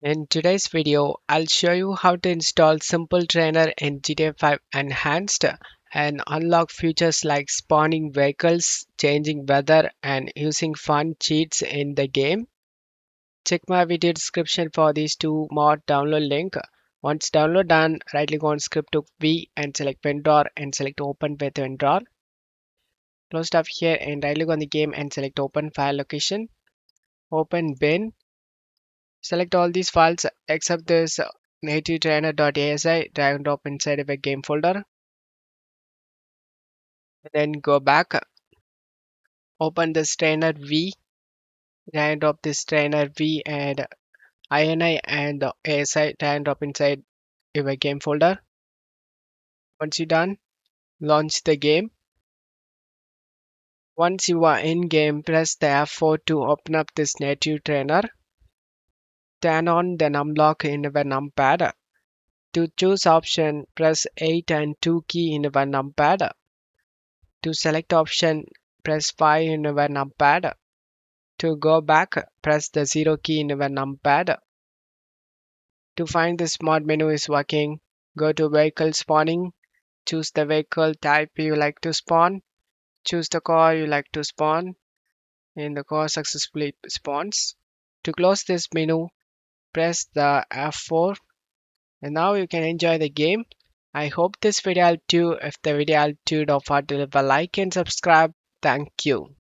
In today's video, I'll show you how to install Simple Trainer in GTA 5 Enhanced and unlock features like spawning vehicles, changing weather, and using fun cheats in the game. Check my video description for these two mod download link. Once download done, right click on script to V and select WinRAR and select open with WinRAR. Close stuff here and right click on the game and select open file location. Open bin. Select all these files except this nativetrainer.asi, drag and drop inside of a game folder. Then go back, open this trainer V, drag and drop this trainer V and INI and the ASI, drag and drop inside your game folder. Once you're done, launch the game. Once you are in game, press the F4 to open up this native trainer. Turn on the numlock in the numpad. To choose option, press 8 and 2 key in the numpad. To select option, press 5 in your numpad. To go back, press the 0 key in your numpad. To find this mod menu is working, go to vehicle spawning, choose the vehicle type you like to spawn, choose the car you like to spawn, and the car successfully spawns. To close this menu, press the F4 and now you can enjoy the game. I hope this video helped you. If the video helped you, don't forget to leave a like and subscribe. Thank you.